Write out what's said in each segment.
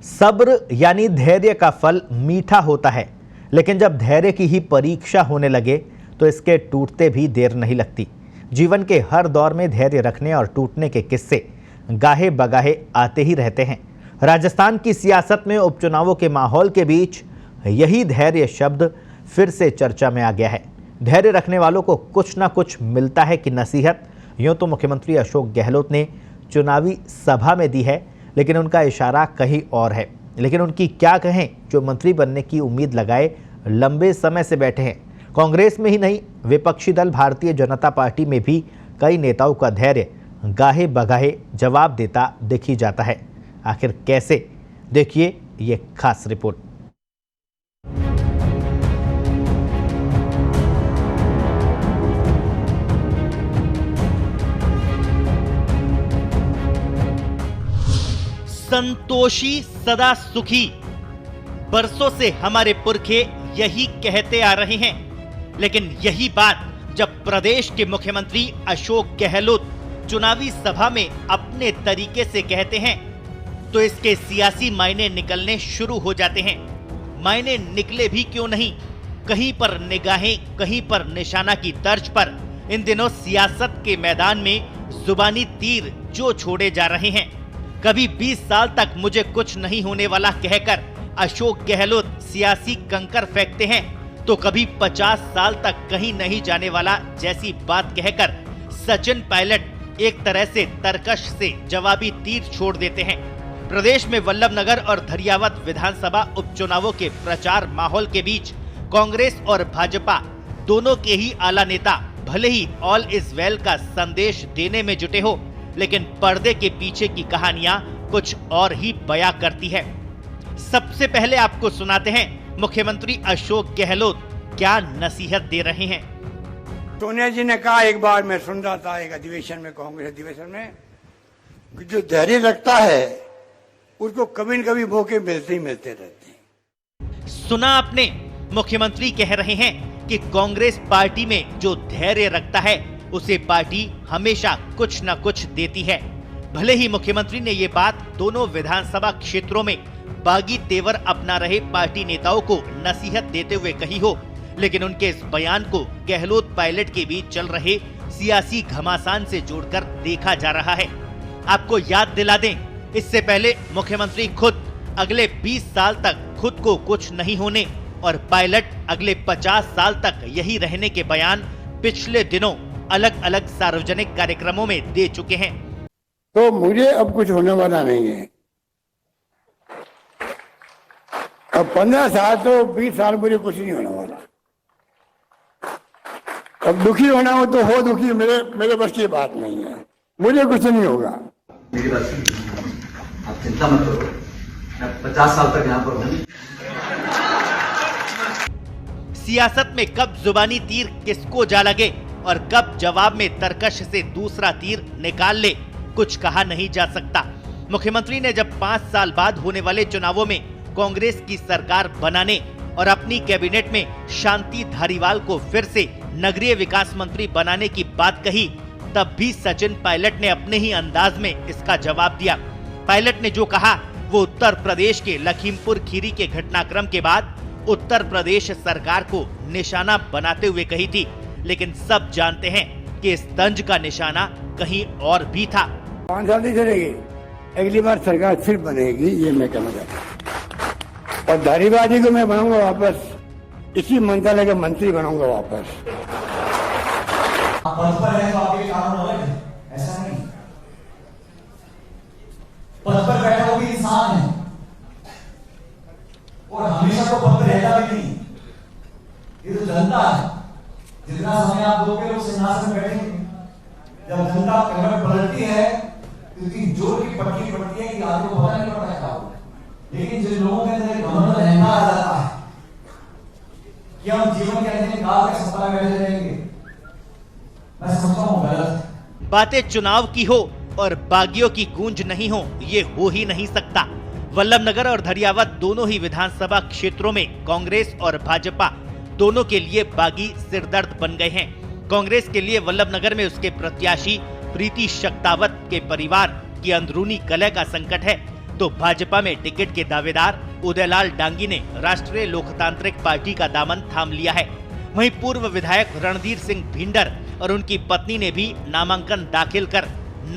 सब्र यानी धैर्य का फल मीठा होता है, लेकिन जब धैर्य की ही परीक्षा होने लगे तो इसके टूटते भी देर नहीं लगती। जीवन के हर दौर में धैर्य रखने और टूटने के किस्से गाहे बगाहे आते ही रहते हैं। राजस्थान की सियासत में उपचुनावों के माहौल के बीच यही धैर्य शब्द फिर से चर्चा में आ गया है। धैर्य रखने वालों को कुछ ना कुछ मिलता है कि नसीहत। यूं तो मुख्यमंत्री अशोक गहलोत ने चुनावी सभा में दी है, लेकिन उनका इशारा कहीं और है। लेकिन उनकी क्या कहें जो मंत्री बनने की उम्मीद लगाए लंबे समय से बैठे हैं। कांग्रेस में ही नहीं, विपक्षी दल भारतीय जनता पार्टी में भी कई नेताओं का धैर्य गाहे बगाहे जवाब देता दिख ही जाता है। आखिर कैसे, देखिए ये खास रिपोर्ट। संतोषी सदा सुखी, बरसों से हमारे पुरखे यही कहते आ रहे हैं। लेकिन यही बात जब प्रदेश के मुख्यमंत्री अशोक गहलोत चुनावी सभा में अपने तरीके से कहते हैं तो इसके सियासी मायने निकलने शुरू हो जाते हैं। मायने निकले भी क्यों नहीं, कहीं पर निगाहें कहीं पर निशाना की तर्ज पर इन दिनों सियासत के मैदान में जुबानी तीर जो छोड़े जा रहे हैं। कभी 20 साल तक मुझे कुछ नहीं होने वाला कहकर अशोक गहलोत सियासी कंकर फेंकते हैं, तो कभी 50 साल तक कहीं नहीं जाने वाला जैसी बात कहकर सचिन पायलट एक तरह से तरकश से जवाबी तीर छोड़ देते हैं। प्रदेश में वल्लभनगर और धरियावद विधानसभा उपचुनावों के प्रचार माहौल के बीच कांग्रेस और भाजपा दोनों के ही आला नेता भले ही ऑल इज वेल का संदेश देने में जुटे हो, लेकिन पर्दे के पीछे की कहानियां कुछ और ही बयां करती है। सबसे पहले आपको सुनाते हैं मुख्यमंत्री अशोक गहलोत क्या नसीहत दे रहे हैं। सोनिया जी ने कहा, एक बार मैं सुन रहा था एक अधिवेशन में, कांग्रेस अधिवेशन में, जो धैर्य रखता है उसको कभी न कभी मौके मिलते ही मिलते रहते हैं। सुना आपने, मुख्यमंत्री कह रहे हैं कि कांग्रेस पार्टी में जो धैर्य रखता है उसे पार्टी हमेशा कुछ न कुछ देती है। भले ही मुख्यमंत्री ने ये बात दोनों विधानसभा क्षेत्रों में बागी तेवर अपना रहे पार्टी नेताओं को नसीहत देते हुए कही हो, लेकिन उनके इस बयान को गहलोत पायलट के बीच चल रहे सियासी घमासान से जोड़कर देखा जा रहा है। आपको याद दिला दें, इससे पहले मुख्यमंत्री खुद अगले 20 साल तक खुद को कुछ नहीं होने और पायलट अगले 50 साल तक यही रहने के बयान पिछले दिनों अलग अलग सार्वजनिक कार्यक्रमों में दे चुके हैं। तो मुझे अब कुछ होने वाला नहीं है। अब 15 साल तो 20 साल मुझे कुछ नहीं होने वाला। अब दुखी होना हो तो हो दुखी, मेरे बस की बात नहीं है। मुझे कुछ नहीं होगा। मेरी बस आप चिंता मत करो, मैं 50 साल तक यहाँ पर हूँ। सियासत में कब जुबानी तीर किसको जा लगे और कब जवाब में तरकश से दूसरा तीर निकाल ले, कुछ कहा नहीं जा सकता। मुख्यमंत्री ने जब 5 साल बाद होने वाले चुनावों में कांग्रेस की सरकार बनाने और अपनी कैबिनेट में शांति धारीवाल को फिर से नगरीय विकास मंत्री बनाने की बात कही, तब भी सचिन पायलट ने अपने ही अंदाज में इसका जवाब दिया। पायलट ने जो कहा वो उत्तर प्रदेश के लखीमपुर खीरी के घटनाक्रम के बाद उत्तर प्रदेश सरकार को निशाना बनाते हुए कही थी, लेकिन सब जानते हैं कि इस तंज का निशाना कहीं और भी था। 5 साल नहीं चलेगी, अगली बार सरकार फिर बनेगी, ये मैं कहना चाहता हूँ। और धारीवादी को मैं बनाऊंगा वापस, इसी मंत्रालय का मंत्री बनाऊंगा वापस। पद पर है तो आपके कारण हो गए, ऐसा नहीं। पद पर बैठा वो भी इंसान है और हमेशा तो पद पर रहता भी नहीं। ये तो जनता है, जितना समय आप दोगे लोग सिंहासन में बैठेंगे। जब जनता कमर पलटती है तो इतनी जोर की पटकी पड़ती है कि आदमी को पता नहीं पड़ता क्या होगा। लेकिन जिन लोगों के अंदर घमंड रहना आ जाता है कि हम जीवन के अंतिम काल तक सत्ता में बैठे रहेंगे, मैं समझता हूँ गलत। बातें चुनाव की हो और बागियों की गूंज नहीं हो, ये हो ही नहीं सकता। वल्लभनगर और धरियावद दोनों ही विधानसभा क्षेत्रों में कांग्रेस और भाजपा दोनों के लिए बागी सिरदर्द बन गए हैं। कांग्रेस के लिए वल्लभनगर में उसके प्रत्याशी प्रीति शक्तावत के परिवार की अंदरूनी कलह का संकट है, तो भाजपा में टिकट के दावेदार उदयलाल डांगी ने राष्ट्रीय लोकतांत्रिक पार्टी का दामन थाम लिया है। वहीं पूर्व विधायक रणधीर सिंह भिंडर और उनकी पत्नी ने भी नामांकन दाखिल कर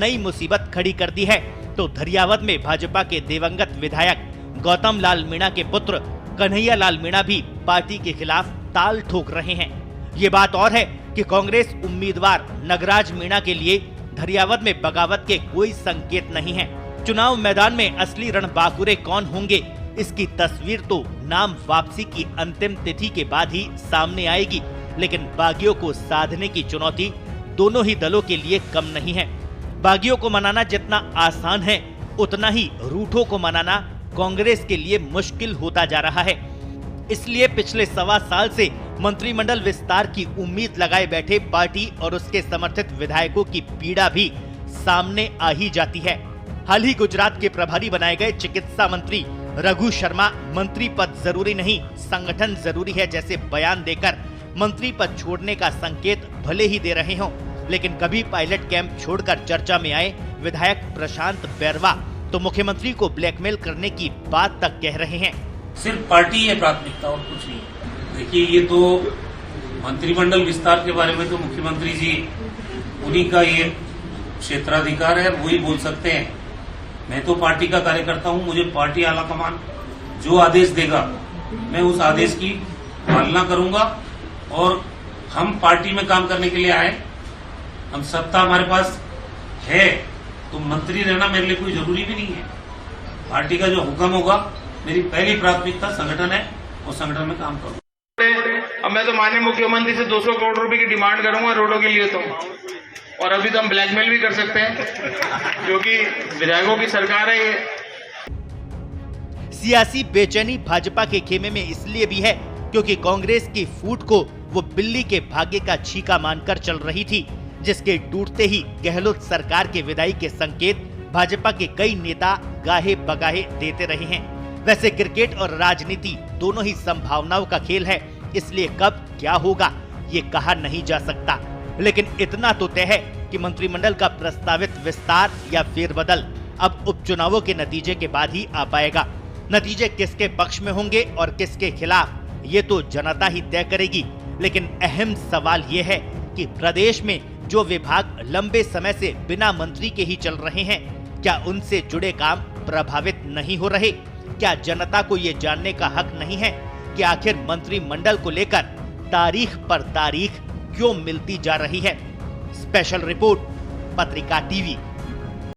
नई मुसीबत खड़ी कर दी है। तो धरियावद में भाजपा के दिवंगत विधायक गौतम लाल मीणा के पुत्र कन्हैया लाल मीणा भी पार्टी के खिलाफ ताल ठोक रहे हैं। ये बात और है कि कांग्रेस उम्मीदवार नगराज मीणा के लिए धरियावद में बगावत के कोई संकेत नहीं है। चुनाव मैदान में असली रणबांकुरे कौन होंगे, इसकी तस्वीर तो नाम वापसी की अंतिम तिथि के बाद ही सामने आएगी। लेकिन बागियों को साधने की चुनौती दोनों ही दलों के लिए कम नहीं है। बागियों को मनाना जितना आसान है, उतना ही रूठों को मनाना कांग्रेस के लिए मुश्किल होता जा रहा है। इसलिए पिछले 1.25 साल से मंत्रिमंडल विस्तार की उम्मीद लगाए बैठे पार्टी और उसके समर्थित विधायकों की पीड़ा भी सामने आ ही जाती है। हाल ही गुजरात के प्रभारी बनाए गए चिकित्सा मंत्री रघु शर्मा मंत्री पद जरूरी नहीं, संगठन जरूरी है जैसे बयान देकर मंत्री पद छोड़ने का संकेत भले ही दे रहे हों, लेकिन कभी पायलट कैंप छोड़कर चर्चा में आए विधायक प्रशांत बैरवा तो मुख्यमंत्री को ब्लैकमेल करने की बात तक कह रहे हैं। सिर्फ पार्टी है प्राथमिकता और कुछ नहीं। देखिए, ये तो मंत्रिमंडल विस्तार के बारे में तो मुख्यमंत्री जी उन्हीं का ये क्षेत्राधिकार है, वही बोल सकते हैं। मैं तो पार्टी का कार्यकर्ता हूं, मुझे पार्टी आलाकमान जो आदेश देगा मैं उस आदेश की पालना करूंगा। और हम पार्टी में काम करने के लिए आए, हम सत्ता हमारे पास है तो मंत्री रहना मेरे लिए कोई जरूरी भी नहीं है। पार्टी का जो हुक्म होगा, मेरी पहली प्राथमिकता संगठन है और संगठन में काम करूंगा। अब मैं तो माननीय मुख्यमंत्री से 200 करोड़ रुपए की डिमांड करूंगा रोडों के लिए तो, और अभी तो हम ब्लैकमेल भी कर सकते हैं क्योंकि विधायकों की सरकार है ये। सियासी बेचैनी भाजपा के खेमे में इसलिए भी है क्योंकि कांग्रेस की फूट को वो बिल्ली के भाग्य का छीका मानकर चल रही थी, जिसके टूटते ही गहलोत सरकार के विदाई के संकेत भाजपा के कई नेता गाहे बगाहे देते रहे हैं। वैसे क्रिकेट और राजनीति दोनों ही संभावनाओं का खेल है, इसलिए कब क्या होगा ये कहा नहीं जा सकता। लेकिन इतना तो तय है कि मंत्रिमंडल का प्रस्तावित विस्तार या फेरबदल अब उपचुनावों के नतीजे के बाद ही आ पाएगा। नतीजे किसके पक्ष में होंगे और किसके खिलाफ, ये तो जनता ही तय करेगी। लेकिन अहम सवाल ये है कि प्रदेश में जो विभाग लंबे समय से बिना मंत्री के ही चल रहे हैं, क्या उनसे जुड़े काम प्रभावित नहीं हो रहे? क्या जनता को ये जानने का हक नहीं है कि आखिर मंत्रिमंडल को लेकर तारीख पर तारीख क्यों मिलती जा रही है? स्पेशल रिपोर्ट, पत्रिका टीवी।